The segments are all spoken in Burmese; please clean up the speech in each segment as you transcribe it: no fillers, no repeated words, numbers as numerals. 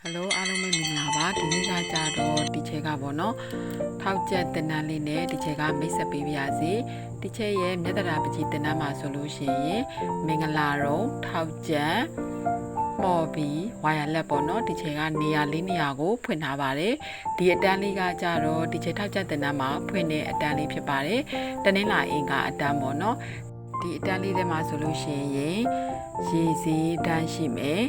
Hello အားလုံးပဲမင်္ဂလာပါဒီနေ့ကကြတော့ဒီချက်ကပေါ့နော်ထောက်ချက်တင်တန်းလေးနဲ့ဒီချက်ကမိတ်ဆက်ပေးပါရစေဒီချက်ရဲ့မြတ်တရာပကြီးတင်တန်းမှာဆိုလို့ရှိရင်မင်္ဂလာရုံထောက်ချက်ပေါ်ပြီးဝါယာလက်ပေါ့နော်ဒီချက်ကနေရာလေးနေရာကိုဖွင့်ထားပါတယ်ဒီအတန်းလေးကကြတော့ဒီချက်ထောက်ချက်တင်တန်းမှာဖွင့်တဲ့အတန်းလေးဖြစ်ပါတယ်တနင်္လာအင်္ဂါအတန်းပေါ့နော်ဒီအတန်းလေးထဲမှာဆိုလို့ရှိရင်ရေစီးတန်းရှိမယ်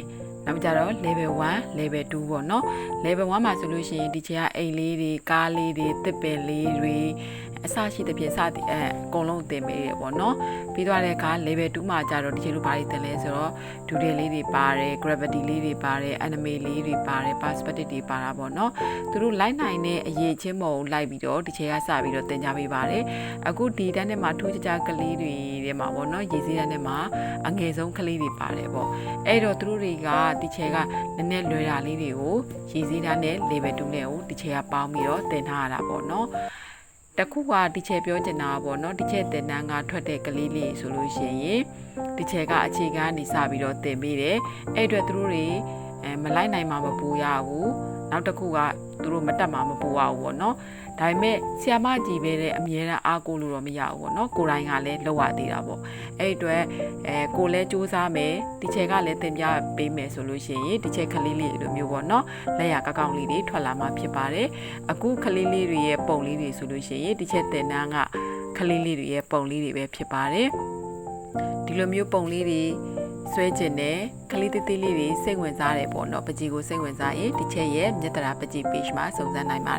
နောက်ကြတော့ level 1 level 2ပေါ့နော် level 1မှာဆိုလို့ရှိရင်ဒီချေကအိမ်လေးတွေကားလေးတွေတစ်ပင်လေးတွေအစရှိတဲ့ပြင်စသည်အကုန်လုံးတင်ပေးရပေါ့နော်ပြီးသွားတဲ့အခါ level 2မှာကြတော့ဒီချေလိုဘာတွေတင်လဲဆိုတော့ဒူတယ်လေးတွေပါတယ် gravity လေးတွေပါတယ် anime လေးတွေပါတယ် perspective တွေပါတာပေါ့နော်သူတို့လိုက်နိုင်တဲ့အရေးချင်းမုံလိုက်ပြီးတော့ဒီချေကစပြီးတော့တင်ကြပေးပါတယ်အခုဒီတန်းထဲမှာထူးခြားကလေးတွေထဲမှာပေါ့နော်ရေစည်းတန်းထဲမှာအငယ်ဆုံးကလေးတွေပါတယ်ပေါ့အဲ့တော့သူတို့တွေကဒီချေကနည်းနည်းလွယ်တာလေးတွေကိုရေစည်းတန်းနဲ့ level 2နဲ့ကိုဒီချေကပေါင်းပြီးတော့တင်ထားရတာပေါ့နော်တခုကဒီချေပြောချင်တာပေါ့နော်ဒီချေတင်တန်းကထွက်တဲ့ကလေးလေးဆိုလို့ရှိရင်ဒီချေကအခြေခံနေစပြီးတော့တင်ပေးတယ်အဲ့အတွက်သူတို့တွေမလိုက်နိုင်မှာမပူရဘူးနောက်တစ်ခုကသူတို့မတက်မှာမပူရဘူးပေါ့နော်ဒါပေမဲ့ဆီယာမကြီးပဲတဲ့အမြဲတမ်းအားကိုလို့တော့မရဘူးပေါ့နော်ကိုတိုင်းကလည်းလောက်ရသေးတာပေါ့အဲ့အတွက်ကိုလည်းစူးစမ်းမယ်ဒီချက်ကလည်းတင်ပြပေးမယ်ဆိုလို့ရှိရင်ဒီချက်ကလေးလေးလိုမျိုးပေါ့နော်လက်ရကောက်ကောက်လေးတွေထွက်လာမှဖြစ်ပါတယ်အခုကလေးလေးတွေရဲ့ပုံလေးတွေဆိုလို့ရှိရင်ဒီချက်တင်တန်းကကလေးလေးတွေရဲ့ပုံလေးတွေပဲဖြစ်ပါတယ်ဒီလိုမျိုးပုံလေးတွေဆွဲကျင်တဲ့ကလေးသေးသေးလေးတွေစိတ်ဝင်စားတယ်ပေါ့နော်ပကြီးကိုစိတ်ဝင်စားရင်ဒီချက်ရဲ့မြတ်တရာပကြီး page မှာစုံစမ်းနိုင်ပါတယ်